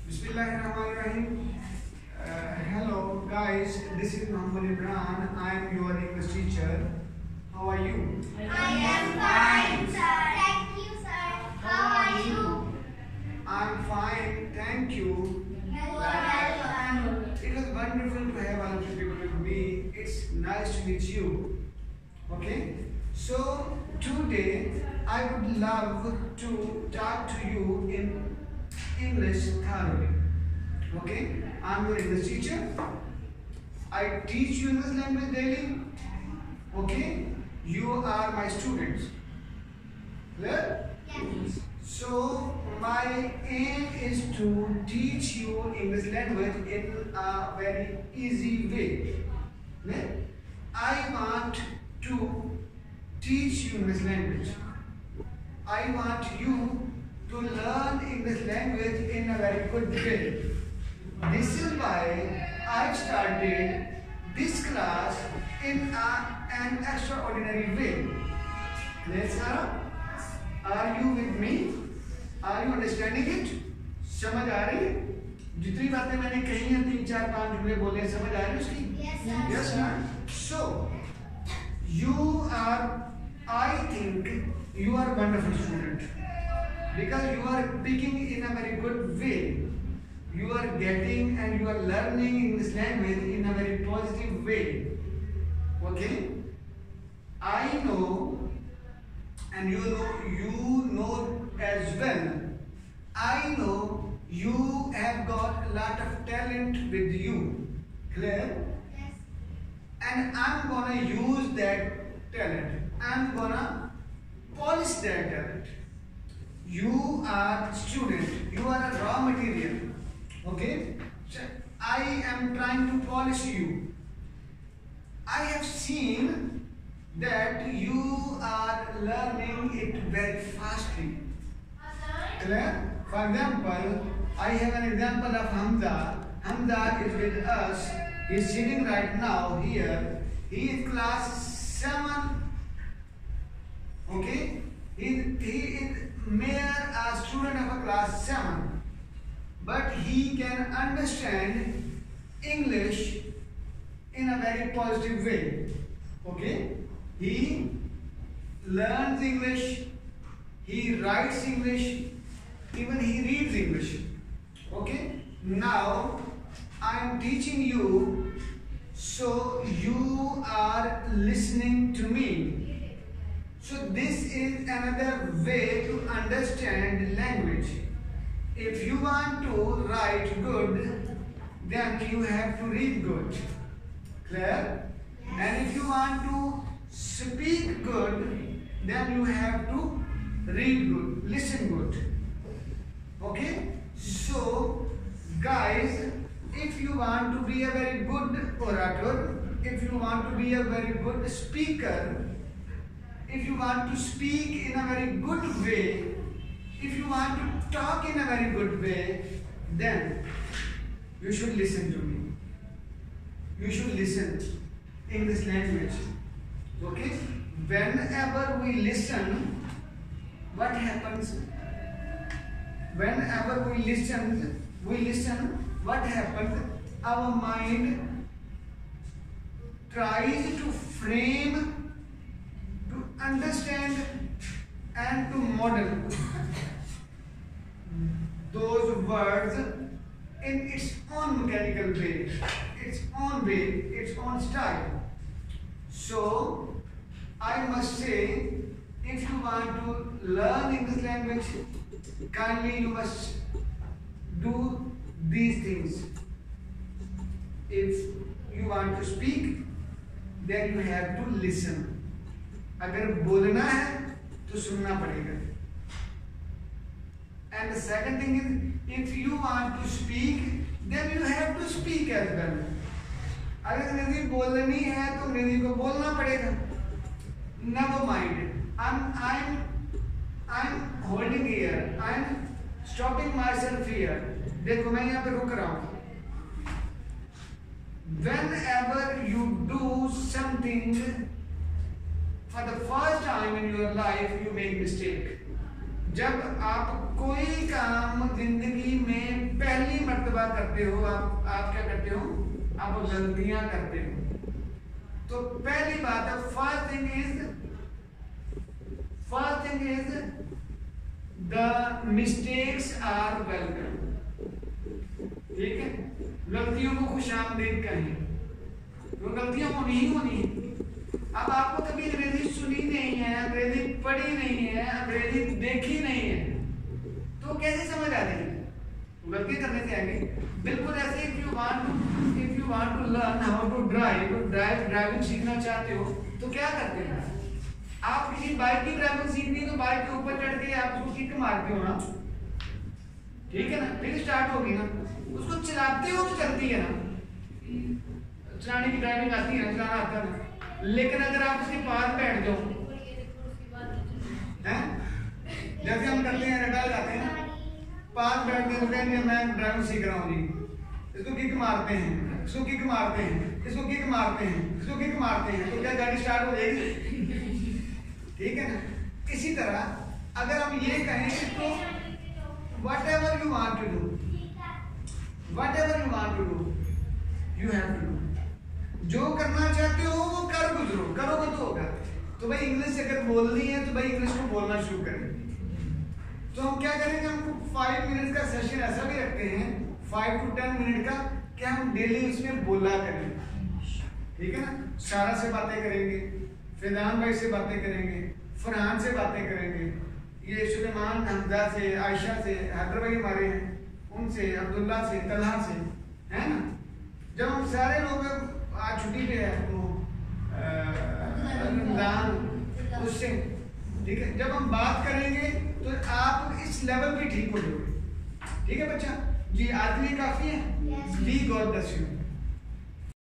Bismillahirrahmanirrahim. Hello guys, this is 𝗵𝗶𝗶𝗀𝗶. I am your English teacher. How are you? I am fine, sir. Thank you, sir. How are you? I am fine, thank you. You are welcome. It was wonderful to have all of you people with me. It's nice to meet you. Okay? So today I would love to talk to you in English thoroughly. Okay? I'm your English teacher. I teach you English language daily. Okay? You are my students. Clear? Yes. So my aim is to teach you English language in a very easy way. Clear? I want to teach you English language. I want you to learn English language in a very good way. This is why I started this class in an extraordinary way. Clear, Sarah? Are you with me? Are you understanding it? समझ आ रही है? जितनी बातें मैंने कही हैं 3, 4, 5 जुमले बोले समझ आ रही है उसकी? Yes, sir. Yes, ma'am. So you are, I think you are a wonderful student because you are speaking in a very good way. You are getting and you are learning English language in a very positive way. Okay? I know, and you know as well. I know you have got a lot of talent with you. Clear? Yes. And I'm gonna use that talent. I'm gonna polish that talent. You are student. You are a raw material. Okay? So I am trying to polish you. I have seen that you are learning it very fastly. Clear? For example, I have an example of Hamza. Hamza is with us. He is sitting right now here. He is class 7. Okay? He is mere a student of a class 7. But he can understand English in a very positive way. Okay? He learns English, he writes English, even he reads English. Okay? Now I am teaching you, so you are listening to me. So this is another way to understand language. If you want to write good, then you have to read good. Clear? Yes. And if you want to speak good, then you have to read good, listen good. Okay? So, guys, if you want to be a very good orator, if you want to be a very good speaker, if you want to speak in a very good way, if you want to talk in a very good way, then you should listen to me. You should listen English language. Okay? Whenever we listen, what happens? Whenever we listen, what happens? Our mind tries to frame, to understand and to model those words in its own mechanical way, its own way, its own style. So, I must say, if you want to learn English language, kindly you must do these things. If you want to speak, then you have to listen. अगर बोलना है तो सुनना पड़ेगा. And the second thing is, if you want to speak, then you have to speak as well. अगर अंग्रेजी बोलनी है तो अंग्रेजी को बोलना पड़ेगा. Never mind. I'm holding here. I'm stopping myself here. देखो मैं यहाँ पे रुक रहा हूँ. Whenever you do something for the first time in your life, you make mistake. जब आप कोई काम जिंदगी में पहली बात करते हो, आप क्या करते हो, आप गलतियां करते हो। तो पहली बात है, first thing is the mistakes are welcome. ठीक है, गलतियों को खुशामदीद कहें, तो गलतियां होनी ही होनी है। अब आपको कभी अंग्रेजी सुनी नहीं है, अंग्रेजी पढ़ी नहीं है, अंग्रेजी देखी नहीं है, तो कैसे समझ आ जाएगी? गलती करने से आएगी। बिल्कुल ऐसे if you want to learn how to driving सीखना चाहते हो तो क्या करते हैं? आप किसी बाइक की ड्राइविंग सीखनी तो बाइक के ऊपर चढ़ के आप उसको किक मारते हो ना, ठीक है ना, फिर स्टार्ट होगी ना, उसको चलाते हो तो चलती है ना, चलाने की ड्राइविंग आती है ना, चलाना आता है ना। लेकिन अगर आप उसके पास बैठ जाओ, हैं जैसे हम करते हैं, रडाल जाते हैं ना, पास बैठते हो, कहेंगे मैं ड्राइविंग सीख रहा हूँ जी, इसको किक मारते हैं, इसको किक मारते हैं, इसको किक मारते हैं, इसको किक मारते हैं, तो क्या गाड़ी स्टार्ट हो जाएगी? ठीक है ना। इसी तरह अगर हम ये कहें तो whatever you want to do, you have to do। जो करना चाहते हो वो कर गुजरो, करोगे तो होगा। तो भाई इंग्लिश अगर बोलनी है तो भाई इंग्लिश को बोलना शुरू करें। तो हम क्या करेंगे, हम 5 मिनट का सेशन ऐसा भी रखते हैं, 5 to 10 मिनट का, कि हम डेली उसमें बोला करें। ठीक है ना, सारा से बातें करेंगे, फैजान भाई से बातें करेंगे, फरहान से बातें करेंगे, ये सुलेमान, हमजा से, आयशा से, हैदर भाई हमारे हैं, उनसे, अब्दुल्ला से, तलहा से, है ना। जब हम सारे लोग आज छुट्टी पे है तो रमजान उससे, ठीक है, जब हम बात करेंगे तो आप इस लेवल पे ठीक हो जाओगे। ठीक है बच्चा जी, आज के लिए काफी है। Be God bless you.